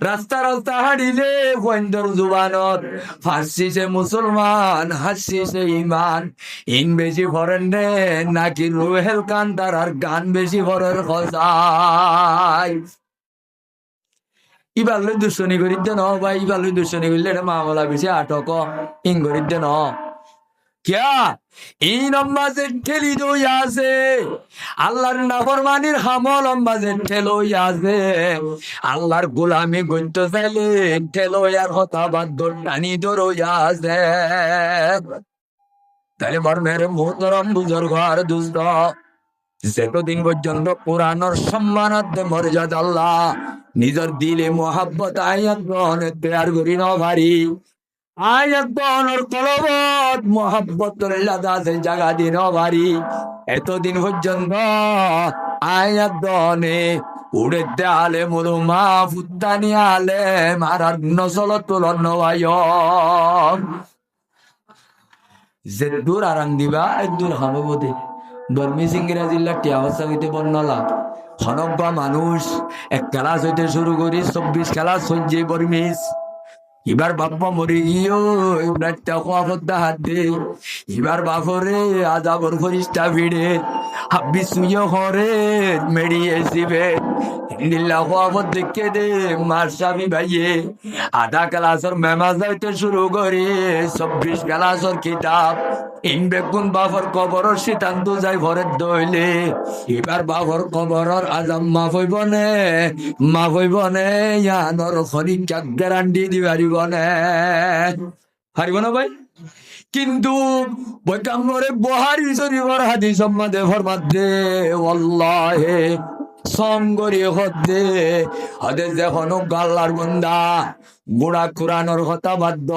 রাস্তা রাস্তা হাঁটিলে বন্ধর জুবানত ফার্সি সে মুসলমান, হাসি সে ইমান। ইন বেশি ভরেন রে নাকি রুহেল কান্দার আর গান বেশি ভরের খোঁজাই। ইবার লই দুশ্মনী করিতে ন ভাই, ইবার লই দুশ্মনী করলে মামলা বেশি আটক ইন করিতে ন। क्या এই নমাজে ঠেলি দই আছে আল্লাহর নাফরমানির হামল নমাজে ঠেলই আছে। আল্লাহর গোলামি গন্ত চাইলে ঠেলই আর হতা বাদ টানি দরই আছে। তাহলে বর মেরে মোহতরম বুজুর্গ আর দুষ্ট, যতদিন পর্যন্ত কোরআনের সম্মানার্থে মর্যাদা আল্লাহ নিজের দিলে মোহাব্বত আয়াত গ্রহণে তৈয়ার করি ন ভারি। আয়াত গ্রহণের কলবত মোহাব্বতের লাদাসে জাগা দিন ভারি। এতদিন পর্যন্ত আয়াত গ্রহণে উড়ে দেয়ালে মরু মা ফুদ্দানি আলে মারার নসল তোলন নয়। যে দূর আরাম দিবা দূর হবে বোধে বর্মি সিংরা জিল্লা টিয়াবস্তা হইতে বর্ণলা হনব্বা মানুষ এক ক্লাস হইতে শুরু করি 24 ক্লাস হইছে বর্মিস। এবার বাপ্পা মরে গিয়েও হাত দে এবার বাপরে আজাবর ফরিস্তা ভিড়ে হাব্বি সুইয় হরে মেডিয়েছিবে হিন্দিল্লা খোয়াবত দেখে দে মার সাবি ভাইয়ে আধা ক্লাসের মেমাজ যাইতে শুরু করে 24 ক্লাসের কিতাব ইন বেগুন বাফর কবরের সিদ্ধান্ত যাই ভরের দইলে এবার বাফর কবরের আজাম মাফ হইব নে ইয়ানোর খরিকা গ্যারান্টি দিবারিব নে হারিব না ভাই। কিন্তু বৈকাম্বরে বহারি শরীফের হাদিস সম্মাদে ফরমাতে ওয়াল্লাহে সঙ্গরি হদে হদে যখন গাল্লার বন্দা বুড়া কুরানোর কথা বাধ্য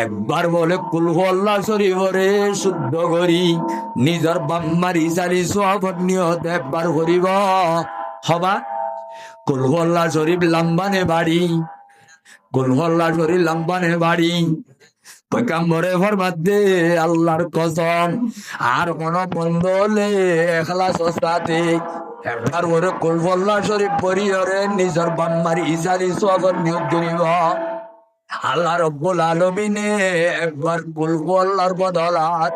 একবার বলে কুলহু আল্লাহ শরীফরে শুদ্ধ করি নিজের বাম্মারি চারি সোয়াবত নিয়ত একবার করিব হবা। কুলহু আল্লাহ শরীফ লাম্বানে বাড়ি, কুলহু আল্লাহ শরীফ লাম্বানে বাড়ি পয়গাম্বরে ফরমাতে আল্লাহর কসম আর কোন বন্ধ হলে এখলাস ওস্তাতে একবার ওরে কুলহু আল্লাহ শরীফ পড়ি ওরে নিজের বাম্মারি ইসারি সোয়াবত নিয়ত করিব। আল্লাহ রব্বুল আলামিনে একবার কুলহু আল্লাহর বদলাত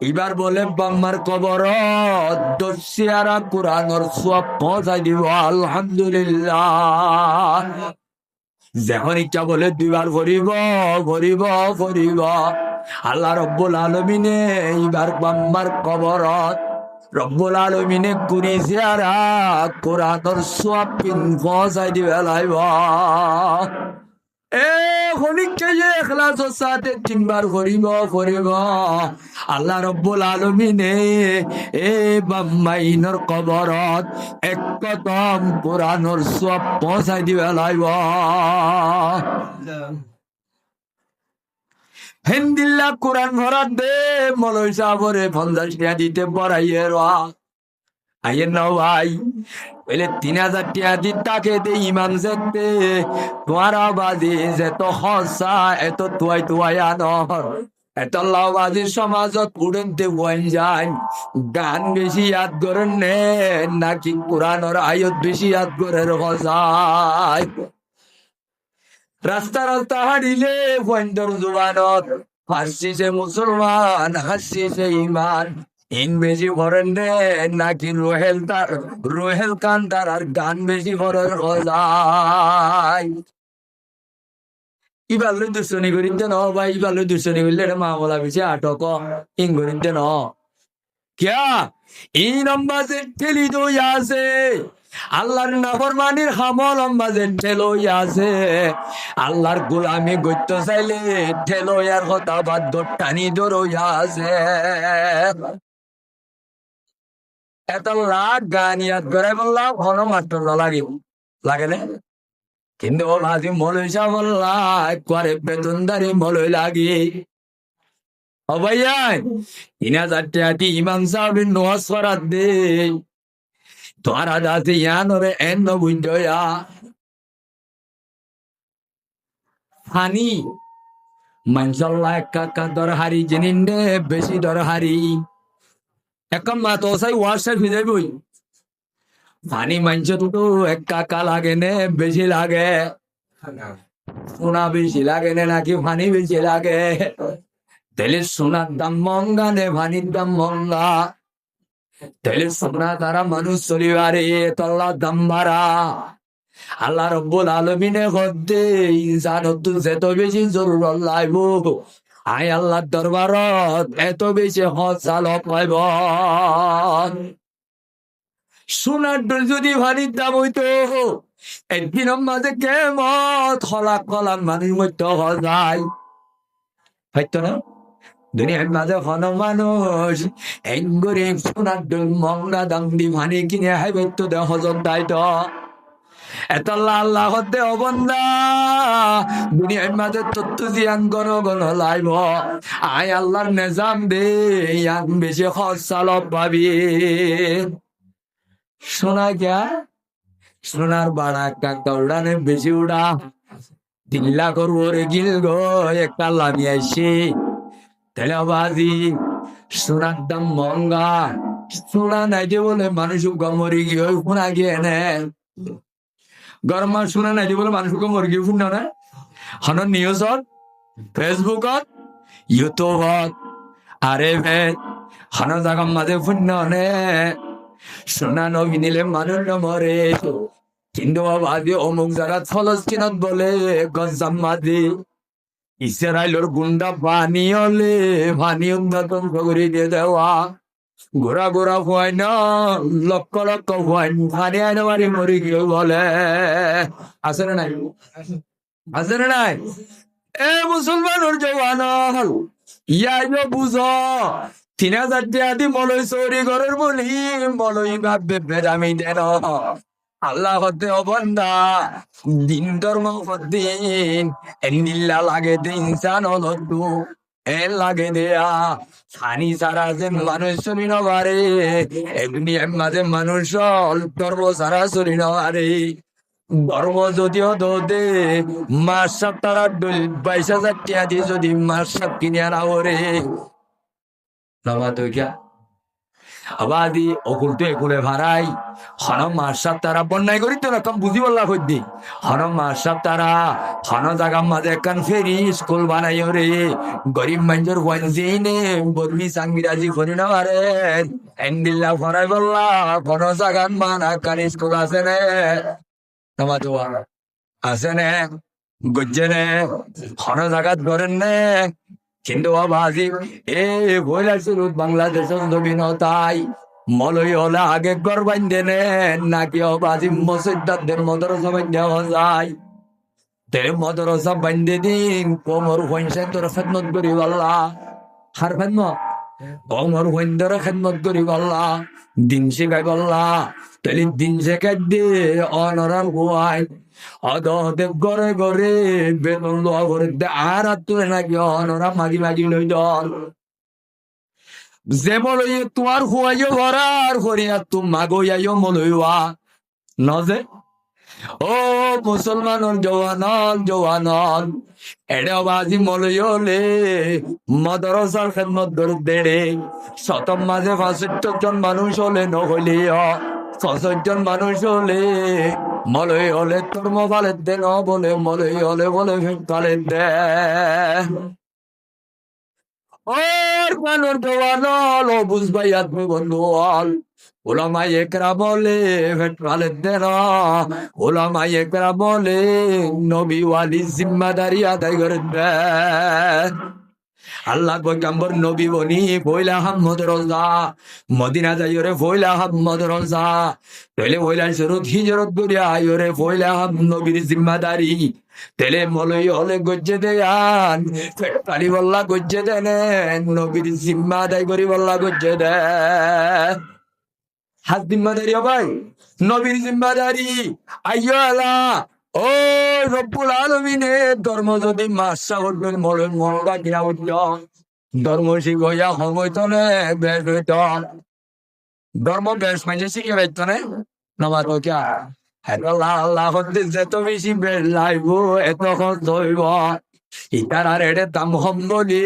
এবার বলে বাম্মার কবর দশিয়ারা কুরআনের সওয়াব পৌঁছাই দিব আলহামদুলিল্লাহ। যখন ইচ্ছা বলে দুইবার ভরিব ভরিব ভরিব আল্লাহ রব্বুল আলামিনে এবার বাম্মার কবরত রব্বুল আলামিনে কুরি জিয়ারা কুরআনের সওয়াব পৌঁছাই দিবে লাইব। তিনবার করিব করিব আল্লাহ রব্বুল আলামিনে এ বাম্মাইনের কবরত এক কদম কোরআনের সওয়াব পৌঁছাই দিবে লাইব। হেন্দিল্লা কোরআন ভরা দে মলয় সাবরে 50 টাকা দিতে পড়াইয়ে রা আইয়ের নাও ভাই বলে 3000 টাকা দিন তাকে দে ইমাম যেতে তোমার আবাদে যেত হসা এত তুয়াই তুয়াই আনর এত লাওবাজির সমাজত উড়নতে বন যায় গান বেশি ইয়াদ করেন নে নাকি কোরআনের আয়াত বেশি ইয়াদ করে হসায়। রাস্তা রাস্তা হাঁটিলে বন্ধর জুবানত ফার্সি সে মুসলমান, হাসি সে ইমান। ইন বেশি ভরেন রে নাকি রুহেল কান্দার আর গান বেশি ভরের খোঁজাই। ইবার লই দুশ্মনী করিতে ন ভাই, ইবার লই দুশ্মনী করলে মামলা বেশি আটক ইন করিতে ন। क्या এই নমাজে ঠেলি দই আছে আল্লাহর নাফরমানির হামল নমাজে ঠেলই আছে। আল্লাহর গোলামি গত্য চাইলে ঠেলই আর কথা বাদ টানি দরই আছে। এত লাখ গান ইয়াদ করে বললাম ঘন মাত্র লাগিব লাগে না, কিন্তু ও ভাজি মলই সা বললা করে বেতনদারি মলই লাগে। ও ভাইয়া 3000 টাকা দি ইমাম সাহেবের নোয়াজ করাত দে তোরা দাতে ইয়ানরে এন্ন বুঝয়া ফানি মানসাল্লাহ একা দরহারি জেনিন্ডে বেশি দরহারি একম মা তো সাই ওয়াশে ভিজে বই পানি মানছে তো একা লাগে নে বেশি লাগে সোনা বেশি লাগে না নাকি পানি বেশি লাগে? তাহলে সোনার দাম মহঙ্গা নে পানির দাম মহঙ্গা? তাহলে সোনা তারা মানুষ চলিবারে তল্লার দাম বাড়া। আল্লাহ রব্বুল আলমিনে হদ্দে ইনসান যেত বেশি জরুরত লাইব, আই আল্লাহর দরবারত এত বেশি হজ চালক পাইব। সোনার ডোল যদি ভারীর দাম হইতো, একদিনের মাঝে কেমত হলাক হলাক মানুষ মধ্যে হজায় হয়তো না। দুনিয়ার মাঝে হন মানুষ এক গরিব সোনার ডোল মংরা দাম দি ভানি কিনে হাইবে তো দেহ হজম দায়িত্ব এত আল্লাহ হতে অবন্দা দুনিয়ার মাঝে তত্ত্ব জিয়ান গণ গণ লাইব, আই আল্লাহর নিজাম দে ইয়ান বেশি হজ চালক পাবি। সোনা क्या সোনার বাড়া একটা উড়ানে বেশি উড়া 3 লাখ ওরে গিল গো একটা লামি আইসি। তাহলে বাজি সোনার দাম মহঙ্গা, সোনা নাই যে বলে মানুষ মরি গিয়ে সোনা গিয়ে নে গরমা সোনা নাই যে বলে মানুষ মরি গিয়ে শুন না হন নিউজত ফেসবুকত ইউটিউবত আরে ভেদ হন জাগার মাঝে শূন্য নে সোনা নবিনিলে মানুষ নমরে। কিন্তু বাদি অমুক জায়গা ফলস্তিনত বলে গজ্জাম মাদি ইসরায়েলের গুন্ডা পানি হলে পানি উন্নতন করে দিয়ে দেওয়া ঘোরা ঘোরা হয় না লক্ষ লক্ষ হয় পানি আইনে বাড়ি মরি গিয়ে বলে আছে না নাই? আছে না নাই? এ মুসলমানের জওয়ান ইয়াই বুঝ 3000 টাকা দি মলই চৌরি ঘরের বলি মলই ভাববে বেদামি দেন আল্লাহ হতে অবন্দা দিন ধর্ম দিন এনিল্লা লাগে দিন চান লড্ডু এ লাগে দেয়া ছানি সারা যে মানুষ চুরি নবারে এমনি মাঝে মানুষ ধর্ম সারা চুরি নবারে। ধর্ম যদিও দে মাস সপ্তাহ 22,000 টাকা দিয়ে যদি মাস সব কিনে আনা ওরে নামা তো क्या আবাদি অকুলতে একুলে ভাড়াই হন মাসাব তারা বন্যায় করি তো রকম বুঝি বললা হইদি হন মাসাব তারা হন জাগার মাঝে একখান ফেরি স্কুল বানাই রে গরিব মানুষের ওয়ানজিনে বর্মি সাংবিরাজি করি না পারে এন্ডিল্লা ফরাই বললা কোন জাগান মান একখান স্কুল আছে নে তোমার তো আছে নে গজ্জে নে হন জাগাত করেন নে। কিন্তু বাজি এ বইলাছিল বাংলাদেশের নবীনতাই মলই হলে আগে ঘর বান্ধে নেন নাকি বাজি মসজিদদের মদরসা বান্ধে যায় তে মদরসা বান্ধে দিন কোমর হইছে তোর খেদমত করি বললা হার খেদমত কোমর হইন্দর খেদমত করি বললা দিন শিখাই বললা তাহলে দিন শেখাই দিয়ে অনরাল হুয়াই অদে ঘরে ঘরে বেতন লোয়া করে আর তুলে নাকি অনরা মাগি মাগি লই দল যে বলই তোমার হুয়াইও ভরার হরিয়া তুম মাগইয়াইও মলইয়া নজে ও মুসলমানের জওয়ানল জওয়ানল এডে বাজি মলইলে মাদ্রাসার খেদমত করে দেড়ে শতম মাঝে 65 জন মানুষ হলে নহলে 66 জন মানুষ হলে মলই হলে তোর মোবাইলের দে ন বলে মলই হলে বলে ফেলে দে ওর মানুষ জওয়ানল ও বুঝবাই আদমি বন্ধুয়াল ওলামাই একরা বলে ফেলে দে না ওলামাই একরা বলে নবী ওয়ালি জিম্মাদারি আদায় করে দে। আল্লাহ পয়গম্বর নবী বনি পয়লা আহমদ রোজা মদিনা যাই রে পয়লা আহমদ রোজা তেলে পয়লা শুরুত হিজরত করিয়া আইরে পয়লা আহমদ নবীর জিম্মাদারি তেলে মলই হলে গজ্জে দেয়ান ফেটালি বল্লা গজ্জে দেন নবীর জিম্মাদারি করি বল্লা গজ্জে দে হাত জিম্মাদারি ভাই নবীর জিম্মাদারি আইয়ো আলা ও রব্বুল আলামিনে ধর্ম যদি মাসা করবেন মলের মনটা কিনা উঠল ধর্ম শিখইয়া হইতনে বেশ হইত ধর্ম বেশ মানে শিখে পাইতনে নামার কে আল্লাহ আল্লাহ হতে যেত বেশি বেশ লাইব এত খরচ হইব ইতার আর এর দাম হম বলি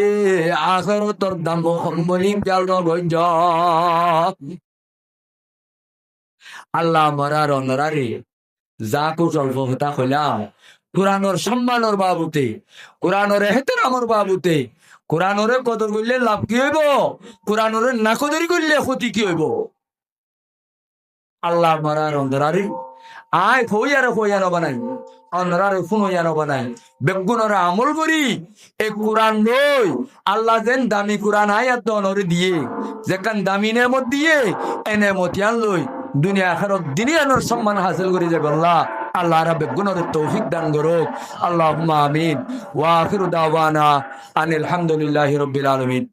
আখের তোর দাম হম বলি পেল গঞ্জ আল্লাহ মরার অনরারে যা কুচল হতা হইলাম কোরআনর সম্মানর বাবুতে, কোরআনর এহতেরামর বাবুতে, কোরআনরে কদর করলে লাভ কি হইব, কোরআনরে না কদরি করলে ক্ষতি কি হইব। আল্লাহ মারার অন্ধরারি আয় ফইয়ার বানাই, অন্ধরারে ফোন হইয়ার বানাই, বেগুনরা আমল করি এই কোরআন লই আল্লাহ যেন দামি কোরআন আয়াত অনরে দিয়ে যেখান দামি নেমত দিয়ে এ নেমতিয়ান লই দুনিয়া আখিরাত দুনিয়ার সম্মান হাসিল করি যাবে। আল্লাহ রাব্বে গুণের তৌফিক দান করুক। আল্লাহুম্মা আমিন। ওয়া আখিরু দাওয়ানা আনিল হামদুলিল্লাহি রাব্বিল আলামিন।